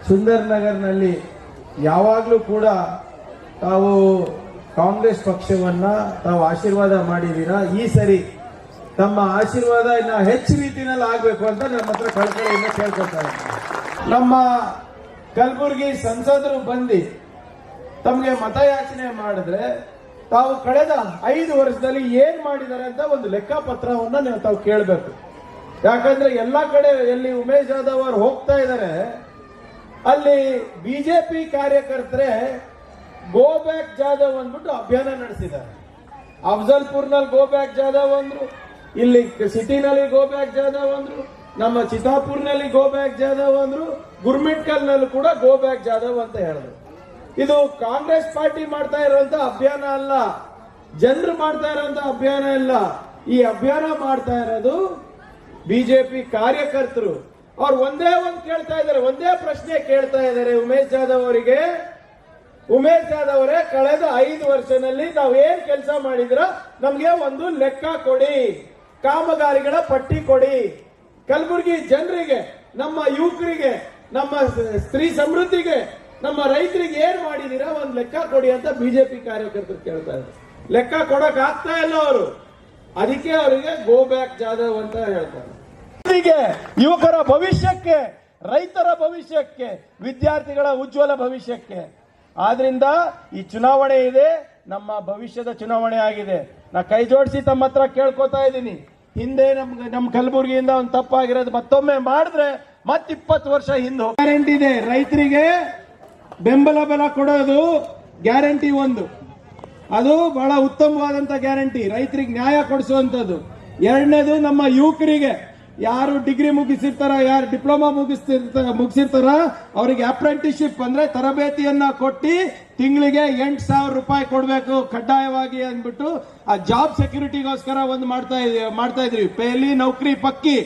ಸುಂದರ್ ನಗರ್ನಲ್ಲಿ ಯಾವಾಗಲೂ ಕೂಡ ತಾವು ಕಾಂಗ್ರೆಸ್ ಪಕ್ಷವನ್ನ ತಾವು ಆಶೀರ್ವಾದ ಮಾಡಿದ್ದೀರಾ. ಈ ಸರಿ ತಮ್ಮ ಆಶೀರ್ವಾದ ಇನ್ನ ಹೆಚ್ಚು ರೀತಿಯಲ್ಲಿ ಆಗಬೇಕು ಅಂತ ನಮ್ಮ ಹತ್ರ ಕಳಕಳಿಯಿಂದ ಕೇಳ್ಕೊತಾರೆ. ನಮ್ಮ ಕಲಬುರಗಿ ಸಂಸದರು ಬಂದು ತಮಗೆ ಮತಯಾಚನೆ ಮಾಡಿದ್ರೆ ತಾವು ಕಳೆದ 5 ವರ್ಷದಲ್ಲಿ ಏನ್ ಮಾಡಿದ್ದಾರೆ ಅಂತ ಒಂದು ಲೆಕ್ಕಪತ್ರವನ್ನ ತಾವು ಕೇಳಬೇಕು. ಯಾಕಂದ್ರೆ ಎಲ್ಲಾ ಕಡೆ ಎಲ್ಲಿ ಉಮೇಶ್ ಜಾಧವ್ ಅವರು ಹೋಗ್ತಾ ಇದ್ದಾರೆ ಅಲ್ಲಿ ಬಿಜೆಪಿ ಕಾರ್ಯಕರ್ತರೆ ಗೋ ಬ್ಯಾಕ್ ಜಾಧವ್ ಅಂದ್ಬಿಟ್ಟು ಅಭಿಯಾನ ನಡೆಸಿದ್ದಾರೆ. ಅಫ್ಜಲ್ಪುರ್ನಲ್ಲಿ ಗೋ ಬ್ಯಾಕ್ ಜಾಧವ್ ಅಂದ್ರು, ಇಲ್ಲಿ ಸಿಟಿನಲ್ಲಿ ಗೋ ಬ್ಯಾಕ್ ಜಾಧವ್ ಅಂದ್ರು, ನಮ್ಮ ಚಿತಾಪುರ್ನಲ್ಲಿ ಗೋ ಬ್ಯಾಕ್ ಜಾಧವ್ ಅಂದ್ರು, ಗುರ್ಮಿಟ್ಕಲ್ ನಲ್ಲಿ ಕೂಡ ಗೋ ಬ್ಯಾಕ್ ಜಾಧವ್ ಅಂತ ಹೇಳಿದ್ರು. ಇದು ಕಾಂಗ್ರೆಸ್ ಪಾರ್ಟಿ ಮಾಡ್ತಾ ಇರುವಂತ ಅಭಿಯಾನ ಅಲ್ಲ, ಜನರು ಮಾಡ್ತಾ ಇರುವಂತ ಅಭಿಯಾನ ಇಲ್ಲ. ಈ ಅಭಿಯಾನ ಮಾಡ್ತಾ ಇರೋದು ಬಿಜೆಪಿ ಕಾರ್ಯಕರ್ತರು. ಅವ್ರು ಒಂದೇ ಕೇಳ್ತಾ ಇದ್ದಾರೆ, ಒಂದೇ ಪ್ರಶ್ನೆ ಕೇಳ್ತಾ ಇದ್ದಾರೆ ಉಮೇಶ್ ಜಾಧವ್ ಅವರಿಗೆ. ಉಮೇಶ್ ಜಾಧವ್ ಅವರೇ, ಕಳೆದ 5 ವರ್ಷದಲ್ಲಿ ನಾವೇನ್ ಕೆಲಸ ಮಾಡಿದ್ರ ನಮ್ಗೆ ಒಂದು ಲೆಕ್ಕ ಕೊಡಿ, ಕಾಮಗಾರಿಗಳ ಪಟ್ಟಿ ಕೊಡಿ, ಕಲಬುರಗಿ ಜನರಿಗೆ, ನಮ್ಮ ಯುವಕರಿಗೆ, ನಮ್ಮ ಸ್ತ್ರೀ ಸಮೃದ್ಧಿಗೆ, ನಮ್ಮ ರೈತರಿಗೆ ಏನ್ ಮಾಡಿದೀರಾ ಒಂದು ಲೆಕ್ಕ ಕೊಡಿ ಅಂತ ಬಿಜೆಪಿ ಕಾರ್ಯಕರ್ತರು ಕೇಳ್ತಾ ಇದ್ದಾರೆ. ಲೆಕ್ಕ ಕೊಡಕ್ ಆಗ್ತಾ ಇಲ್ಲ ಅವರು, ಅದಕ್ಕೆ ಅವರಿಗೆ ಗೋ ಬ್ಯಾಕ್ ಜಾಧವ್ ಅಂತ ಹೇಳ್ತಾರೆ. ಯುವಕರ ಭವಿಷ್ಯಕ್ಕೆ, ರೈತರ ಭವಿಷ್ಯಕ್ಕೆ, ವಿದ್ಯಾರ್ಥಿಗಳ ಉಜ್ವಲ ಭವಿಷ್ಯಕ್ಕೆ. ಆದ್ರಿಂದ ಈ ಚುನಾವಣೆ ಇದೆ, ನಮ್ಮ ಭವಿಷ್ಯದ ಚುನಾವಣೆ ಆಗಿದೆ. ನಾ ಕೈ ಜೋಡಿಸಿ ತಮ್ಮ ಹತ್ರ ಕೇಳ್ಕೊತಾ ಇದ್ದೀನಿ, ಹಿಂದೆ ನಮ್ಮ ಕಲಬುರಗಿಯಿಂದ ಒಂದು ತಪ್ಪಾಗಿರೋದು ಮತ್ತೊಮ್ಮೆ ಮಾಡಿದ್ರೆ ಮತ್ತೆ 20 ವರ್ಷ ಹಿಂದೆ ಗ್ಯಾರಂಟಿ ಇದೆ. ರೈತರಿಗೆ ಬೆಂಬಲ ಬೆಲ ಕೊಡೋದು ಗ್ಯಾರಂಟಿ ಒಂದು, ಅದು ಬಹಳ ಉತ್ತಮವಾದಂತ ಗ್ಯಾರಂಟಿ, ರೈತರಿಗೆ ನ್ಯಾಯ ಕೊಡಿಸುವಂತದ್ದು. ಎರಡನೇದು ನಮ್ಮ ಯುವಕರಿಗೆ, ಯಾರು ಡಿಗ್ರಿ ಮುಗಿಸಿರ್ತಾರ, ಯಾರು ಡಿಪ್ಲೊಮಾ ಮುಗಿಸಿರ್ತಾರ ಅವರಿಗೆ ಅಪ್ರೆಂಟಿಸ್ಶಿಪ್ ಅಂದ್ರೆ ತರಬೇತಿಯನ್ನ ಕೊಟ್ಟು ತಿಂಗಳಿಗೆ 8,000 ರೂಪಾಯಿ ಕೊಡಬೇಕು ಕಡ್ಡಾಯವಾಗಿ ಅಂದ್ಬಿಟ್ಟು ಆ ಜಾಬ್ ಸೆಕ್ಯೂರಿಟಿಗೋಸ್ಕರ ಒಂದು ಮಾಡ್ತಾ ಇದ್ವಿ. ಪೇಲಿ ನೌಕರಿ ಪಕ್ಕಿ.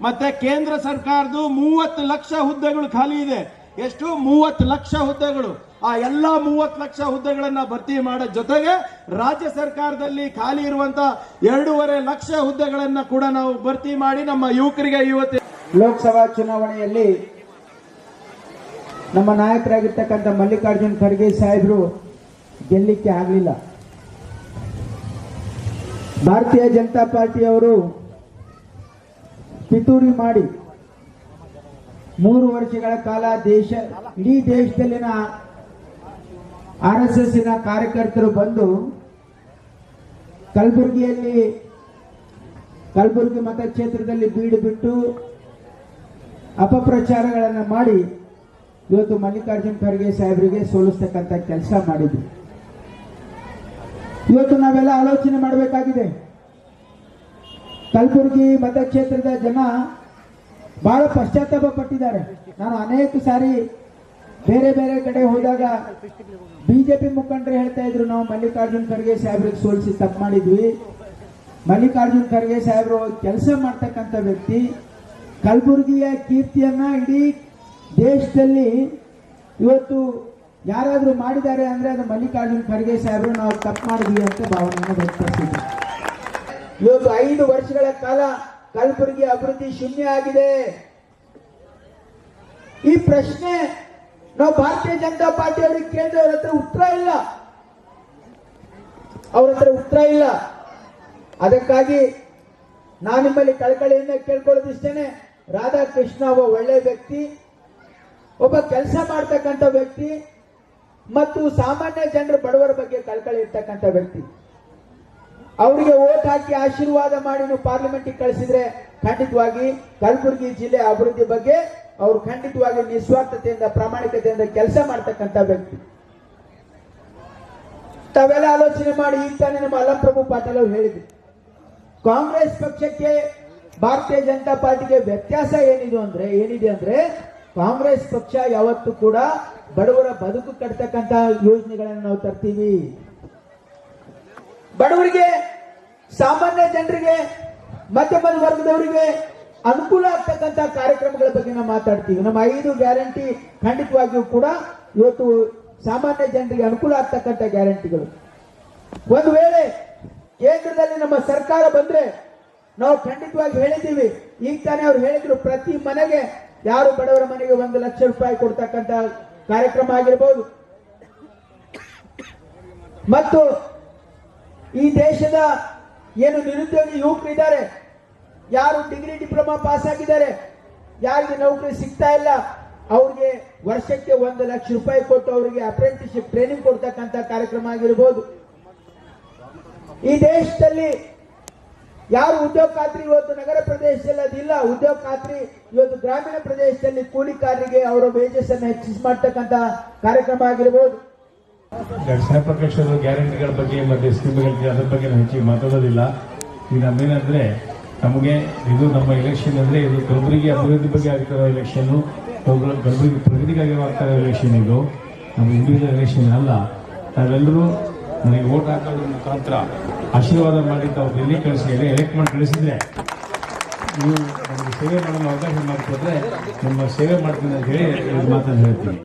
ಮತ್ತೆ ಕೇಂದ್ರ ಸರ್ಕಾರದ್ದು 30 ಲಕ್ಷ ಹುದ್ದೆಗಳು ಖಾಲಿ ಇದೆ. ಎಷ್ಟು? 30 ಲಕ್ಷ ಹುದ್ದೆಗಳು. ಆ ಎಲ್ಲಾ 30 ಲಕ್ಷ ಹುದ್ದೆಗಳನ್ನ ಭರ್ತಿ ಮಾಡೋ ಜೊತೆಗೆ ರಾಜ್ಯ ಸರ್ಕಾರದಲ್ಲಿ ಖಾಲಿ ಇರುವಂತ 2.5 ಲಕ್ಷ ಹುದ್ದೆಗಳನ್ನ ಕೂಡ ನಾವು ಭರ್ತಿ ಮಾಡಿ ನಮ್ಮ ಯುವಕರಿಗೆ ಇವತ್ತು ಲೋಕಸಭಾ ಚುನಾವಣೆಯಲ್ಲಿ ನಮ್ಮ ನಾಯಕರಾಗಿರ್ತಕ್ಕಂಥ ಮಲ್ಲಿಕಾರ್ಜುನ್ ಖರ್ಗೆ ಸಾಹೇಬರು ಗೆಲ್ಲಿಕ್ಕೆ ಆಗಲಿಲ್ಲ. ಭಾರತೀಯ ಜನತಾ ಪಾರ್ಟಿಯವರು ಪಿತೂರಿ ಮಾಡಿ 3 ವರ್ಷಗಳ ಕಾಲ ಇಡೀ ದೇಶದಲ್ಲಿನ RSS ಕಾರ್ಯಕರ್ತರು ಬಂದು ಕಲಬುರಗಿ ಮತಕ್ಷೇತ್ರದಲ್ಲಿ ಬೀಡು ಬಿಟ್ಟು ಅಪಪ್ರಚಾರಗಳನ್ನು ಮಾಡಿ ಇವತ್ತು ಮಲ್ಲಿಕಾರ್ಜುನ್ ಖರ್ಗೆ ಸಾಹೇಬರಿಗೆ ಸೋಲಿಸ್ತಕ್ಕಂಥ ಕೆಲಸ ಮಾಡಿದ್ರು. ಇವತ್ತು ನಾವೆಲ್ಲ ಆಲೋಚನೆ ಮಾಡಬೇಕಾಗಿದೆ. ಕಲಬುರಗಿ ಮತಕ್ಷೇತ್ರದ ಜನ ಬಹಳ ಪಶ್ಚಾತ್ತಾಪ ಪಟ್ಟಿದ್ದಾರೆ. ನಾನು ಅನೇಕ ಸಾರಿ ಬೇರೆ ಬೇರೆ ಕಡೆ ಹೋದಾಗ ಬಿಜೆಪಿ ಮುಖಂಡರು ಹೇಳ್ತಾ ಇದ್ರು, ನಾವು ಮಲ್ಲಿಕಾರ್ಜುನ್ ಖರ್ಗೆ ಸಾಹೇಬ್ರಿಗೆ ಸೋಲಿಸಿ ತಪ್ಪು ಮಾಡಿದ್ವಿ. ಮಲ್ಲಿಕಾರ್ಜುನ್ ಖರ್ಗೆ ಸಾಹೇಬರು ಕೆಲಸ ಮಾಡ್ತಕ್ಕಂಥ ವ್ಯಕ್ತಿ, ಕಲಬುರಗಿಯ ಕೀರ್ತಿಯನ್ನ ಇಡೀ ದೇಶದಲ್ಲಿ ಇವತ್ತು ಯಾರಾದ್ರೂ ಮಾಡಿದ್ದಾರೆ ಅಂದ್ರೆ ಅದು ಮಲ್ಲಿಕಾರ್ಜುನ್ ಖರ್ಗೆ ಸಾಹೇಬರು ನಾವು ತಪ್ಪು ಮಾಡಿದ್ವಿ ಅಂತ ಭಾವನೆಯನ್ನು ವ್ಯಕ್ತಪಡಿಸಿದ್ರು. ಇವತ್ತು 5 ವರ್ಷಗಳ ಕಾಲ ಕಲಬುರಗಿ ಅಭಿವೃದ್ಧಿ ಶೂನ್ಯ ಆಗಿದೆ. ಈ ಪ್ರಶ್ನೆ ನಾವು ಭಾರತೀಯ ಜನತಾ ಪಾರ್ಟಿ ಅವರಿಗೆ ಕೇಳಿದ್ರೆ ಅವ್ರ ಹತ್ರ ಉತ್ತರ ಇಲ್ಲ. ಅದಕ್ಕಾಗಿ ನಾನು ನಿಮ್ಮಲ್ಲಿ ಕಳಕಳಿಯಿಂದ ಕೇಳ್ಕೊಳ್ಳೋದಿಷ್ಟೇನೆ, ರಾಧಾಕೃಷ್ಣ ಒಬ್ಬ ಒಳ್ಳೆ ವ್ಯಕ್ತಿ, ಒಬ್ಬ ಕೆಲಸ ಮಾಡ್ತಕ್ಕಂಥ ವ್ಯಕ್ತಿ ಮತ್ತು ಸಾಮಾನ್ಯ ಜನರ ಬಡವರ ಬಗ್ಗೆ ಕಳಕಳಿ ಇರ್ತಕ್ಕಂಥ ವ್ಯಕ್ತಿ. ಅವರಿಗೆ ಓಟ್ ಹಾಕಿ ಆಶೀರ್ವಾದ ಮಾಡಿ ನೀವು ಪಾರ್ಲಿಮೆಂಟ್ಗೆ ಕಳಿಸಿದ್ರೆ ಖಂಡಿತವಾಗಿ ಕಲಬುರಗಿ ಜಿಲ್ಲೆ ಅಭಿವೃದ್ಧಿ ಬಗ್ಗೆ ಅವರು ಖಂಡಿತವಾಗಿ ನಿಸ್ವಾರ್ಥತೆಯಿಂದ ಪ್ರಾಮಾಣಿಕತೆಯಿಂದ ಕೆಲಸ ಮಾಡ್ತಕ್ಕಂಥ ವ್ಯಕ್ತಿ. ತಾವೆಲ್ಲ ಆಲೋಚನೆ ಮಾಡಿ, ಈಗ ತಾನೇ ನಮ್ಮ ಅಲ್ಲಂಪ್ರಭು ಪಾಟೀಲ್ ಅವರು ಹೇಳಿದ್ರು, ಕಾಂಗ್ರೆಸ್ ಪಕ್ಷಕ್ಕೆ ಭಾರತೀಯ ಜನತಾ ಪಾರ್ಟಿಗೆ ವ್ಯತ್ಯಾಸ ಏನಿದೆ ಅಂದ್ರೆ ಕಾಂಗ್ರೆಸ್ ಪಕ್ಷ ಯಾವತ್ತೂ ಕೂಡ ಬಡವರ ಬದುಕು ಕಟ್ತಕ್ಕಂಥ ಯೋಜನೆಗಳನ್ನು ನಾವು ತರ್ತೀವಿ. ಬಡವರಿಗೆ, ಸಾಮಾನ್ಯ ಜನರಿಗೆ, ಮಧ್ಯಮ ವರ್ಗದವರಿಗೆ ಅನುಕೂಲ ಆಗ್ತಕ್ಕಂಥ ಕಾರ್ಯಕ್ರಮಗಳ ಬಗ್ಗೆ ನಾವು ಮಾತಾಡ್ತೀವಿ. ನಮ್ಮ 5 ಗ್ಯಾರಂಟಿ ಖಂಡಿತವಾಗಿಯೂ ಕೂಡ ಇವತ್ತು ಸಾಮಾನ್ಯ ಜನರಿಗೆ ಅನುಕೂಲ ಆಗ್ತಕ್ಕಂಥ ಗ್ಯಾರಂಟಿಗಳು. ಒಂದು ವೇಳೆ ಕೇಂದ್ರದಲ್ಲಿ ನಮ್ಮ ಸರ್ಕಾರ ಬಂದ್ರೆ ನಾವು ಖಂಡಿತವಾಗಿ ಹೇಳಿದ್ದೀವಿ, ಈಗ ತಾನೇ ಅವ್ರು ಹೇಳಿದ್ರು, ಪ್ರತಿ ಮನೆಗೆ ಯಾರು ಬಡವರ ಮನೆಗೆ 1 ಲಕ್ಷ ರೂಪಾಯಿ ಕೊಡ್ತಕ್ಕಂತ ಕಾರ್ಯಕ್ರಮ ಆಗಿರ್ಬೋದು. ಮತ್ತು ಈ ದೇಶದ ಏನು ನಿರುದ್ಯೋಗಿ ಯುವಕರಿದ್ದಾರೆ, ಯಾರು ಡಿಗ್ರಿ ಡಿಪ್ಲೊಮಾ ಪಾಸ್ ಆಗಿದ್ದಾರೆ, ಯಾರಿಗೆ ನೌಕರಿ ಸಿಗ್ತಾ ಇಲ್ಲ, ಅವ್ರಿಗೆ ವರ್ಷಕ್ಕೆ 1 ಲಕ್ಷ ರೂಪಾಯಿ ಕೊಟ್ಟು ಅವರಿಗೆ ಅಪ್ರೆಂಟಿಸ್ಶಿಪ್ ಟ್ರೈನಿಂಗ್ ಕೊಡ್ತಕ್ಕಂತ ಕಾರ್ಯಕ್ರಮ ಆಗಿರ್ಬೋದು. ಈ ದೇಶದಲ್ಲಿ ಯಾರು ಉದ್ಯೋಗ ಖಾತ್ರಿ ಇವತ್ತು ನಗರ ಪ್ರದೇಶದಲ್ಲಿ ಅದಿಲ್ಲ, ಉದ್ಯೋಗ ಖಾತ್ರಿ ಇವತ್ತು ಗ್ರಾಮೀಣ ಪ್ರದೇಶದಲ್ಲಿ ಕೂಲಿಕಾರರಿಗೆ ಅವರ ವೇಜಸ್ ಅನ್ನು ಹೆಚ್ಚಿಸಿ ಮಾಡ್ತಕ್ಕಂತ ಕಾರ್ಯಕ್ರಮ ಆಗಿರ್ಬೋದು. ಪಕ್ಷದ ಗ್ಯಾರಂಟಿಗಳ ಬಗ್ಗೆ ಮತ್ತೆ ಸ್ಕೀಮ್ಗಳಿಗೆ ಅದ್ರ ಬಗ್ಗೆ ನಾವು ಹೆಚ್ಚಿಗೆ ಮಾತಾಡೋದಿಲ್ಲ. ಈಗ ನಮ್ಮೇನಂದ್ರೆ ನಮಗೆ ಇದು ನಮ್ಮ ಎಲೆಕ್ಷನ್ ಅಂದ್ರೆ ಇದು ಕಲಬುರಗಿ ಅಭಿವೃದ್ಧಿ ಬಗ್ಗೆ ಆಗ್ತಿರೋ ಎಲೆಕ್ಷನ್, ಕಲಬುರಗಿ ಪ್ರಗತಿಗಾಗಿ ಆಗ್ತಿರೋ ಎಲೆಕ್ಷನ್. ಇದು ನಮ್ಮ ಇಂಡಿವಿಜುವಲ್ ಎಲೆಕ್ಷನ್ ಅಲ್ಲ. ನಾವೆಲ್ಲರೂ ನನಗೆ ವೋಟ್ ಹಾಕೋದ್ರ ಮುಖಾಂತರ ಆಶೀರ್ವಾದ ಮಾಡಿ ತಾವು ಡೆಲ್ಲಿ ಕಳಿಸಿ ಎಲೆಕ್ಟ್ ಮಾಡಿ ಕಳಿಸಿದ್ರೆ ನೀವು ನಮಗೆ ಸೇವೆ ಮಾಡಲು ಅವಕಾಶ ಮಾಡಿಕೊಟ್ರೆ ನಮ್ಮ ಸೇವೆ ಮಾಡ್ತೀನಿ ಅಂತ ಹೇಳಿ ಮಾತನ್ನು ಹೇಳ್ತೀನಿ.